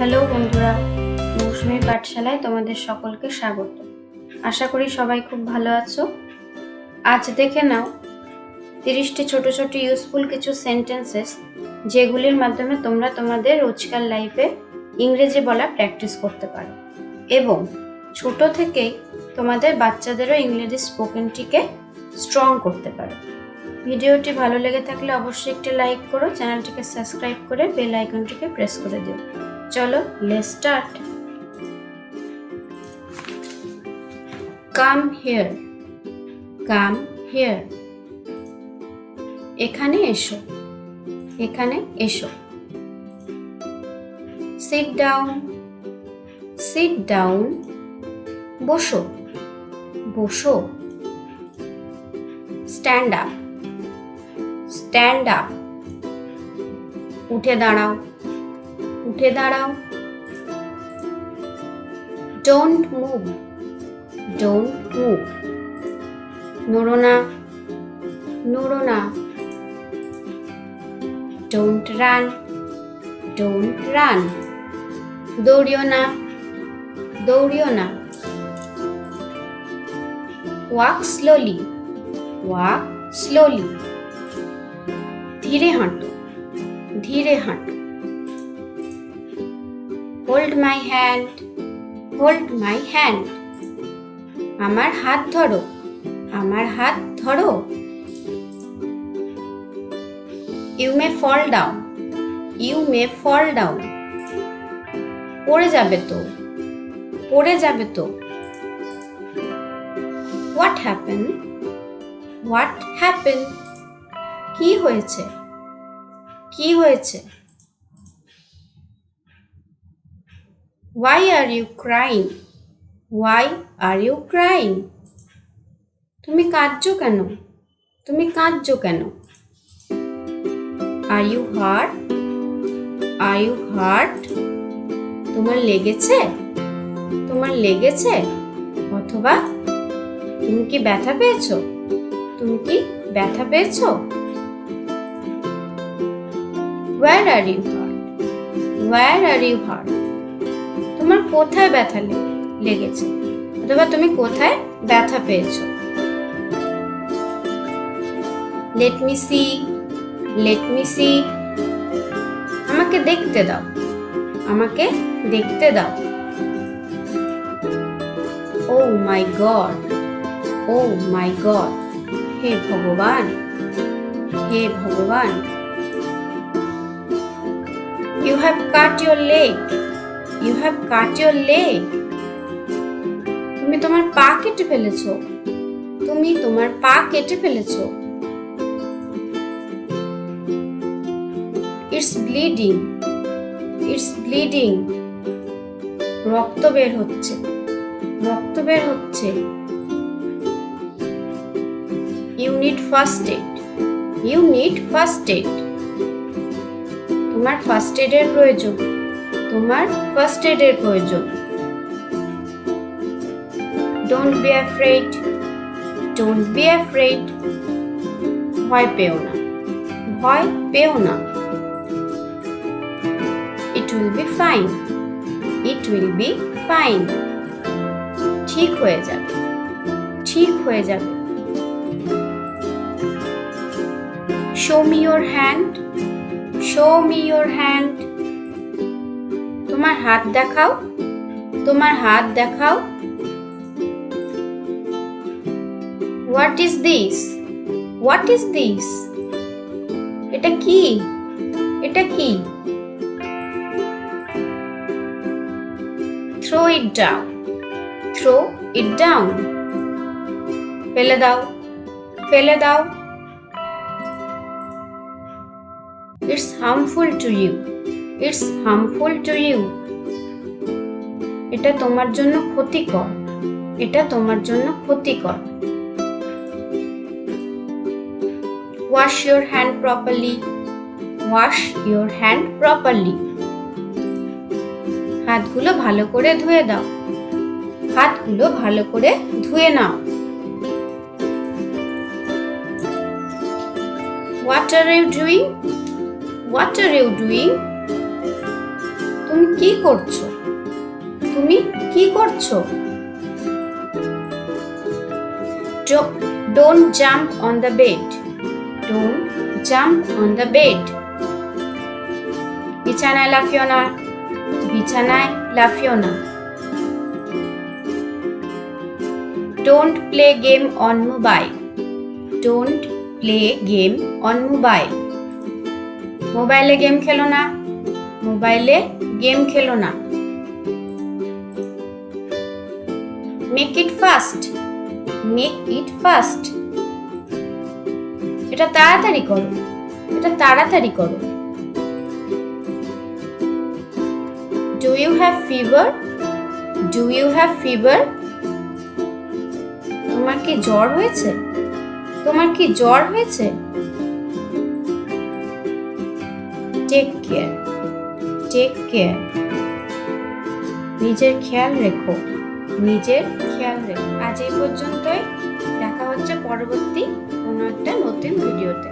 Hello বন্ধুরা, মৌসুমীর পাঠশালায় তোমাদের সকলকে স্বাগত। আশা করি সবাই খুব ভালো আছো। আজ দেখে নাও 30টি ছোট ছোট ইউজফুল কিছু সেন্টেন্সেস, যেগুলির মাধ্যমে তোমরা তোমাদের রোজকার লাইফে ইংরেজি বলা প্র্যাকটিস করতে পারো এবং ছোট থেকেই তোমাদের বাচ্চাদেরও ইংরেজি স্পোকেনটিকে স্ট্রং করতে পারো। ভিডিওটি ভালো লেগে থাকলে অবশ্যই একটি লাইক করো, চ্যানেলটিকে সাবস্ক্রাইব করে বেল আইকনটিকে প্রেস করে দিও। চলো, let's start. Come here, come here. এখানে এসো, এখানে এসো। Sit down, sit down. বসো, বসো। Stand up, stand up. উঠে দাঁড়াও, উঠে দাঁড়াও। Don't move, don't move. নড়ো না, নড়ো না। Don't run, don't run. দৌড়িও না, দৌড়িও না। Walk slowly, walk slowly. ধীরে হাঁটো, ধীরে হাঁটো। Hold my hand, hold my hand. আমার হাত ধরো, আমার হাত ধরো। You may fall down, you may fall down. পড়ে যাবে তো, পড়ে যাবে তো। What happen, what happen. কি হয়েছে, কি হয়েছে। Why are you crying? Why are you crying? তুমি কাঁদছো কেন, তুমি কাঁদছো কেন। Are you hurt? Are you hurt? তোমার লেগেছে, তোমার লেগেছে। অথবা তুমি কি ব্যথা পেয়েছো, তুমি কি ব্যথা পেয়েছো। Where are you hurt? Where are you hurt? তোমার কোথায় ব্যথা লেগেছে অথবা তুমি কোথায় ব্যথা পেয়েছো। Let me see, let me see. আমাকে দেখতে দাও, আমাকে দেখতে দাও। ও মাই গড, ও মাই গড। হে ভগবান, হে ভগবান। You have cut your leg, you have cut your leg. তুমি তোমার পা কেটে ফেলেছো, তুমি তোমার পা কেটে ফেলেছো। It's bleeding, it's bleeding. রক্ত বের হচ্ছে, রক্ত বের হচ্ছে। You need first aid, you need first aid. তোমার ফার্স্ট এডের প্রয়োজন, তোমার ফার্স্ট এডের প্রয়োজন। Don't be afraid, don't be afraid. ভয় পেও না, ভয় পেও না। It will be fine, it will be fine. ঠিক হয়ে যাবে, ঠিক হয়ে যাবে। Show me your hand, show me your hand. তোমার হাত দেখাও, তোমার হাত দেখাও। What is this, what is this. এটা কি, এটা কি। Throw it down, throw it down. ফেলে দাও, ফেলে দাও। It's harmful to you, it's harmful to you. এটা তোমার জন্য ক্ষতিকর, এটা তোমার জন্য ক্ষতিকর। Wash your hand properly, wash your hand properly. হাতগুলো ভালো করে ধুয়ে দাও, হাতগুলো ভালো করে ধুয়ে নাও। What are you doing? What are you doing? তুমি কি করছো? তুমি কি করছো? Don't jump on the bed. Don't jump on the bed. বিছানায় লাফিও না, বিছানায় লাফিও না। Don't play game on mobile. Don't play game on mobile. মোবাইলে গেম খেলো না, মোবাইলে গেম খেলো না। Make it fast. Make it fast. এটা তাড়াতাড়ি করো, এটা তাড়াতাড়ি করো। Do you have fever? Do you have fever? তোমার কি জ্বর হয়েছে? তোমার কি জ্বর হয়েছে? Take care. Take care. নিজের খেয়াল রেখো, নিজের খেয়াল রেখো। আজ এই পর্যন্তই, দেখা হচ্ছে পরবর্তী কোনো একটা নতুন ভিডিওতে।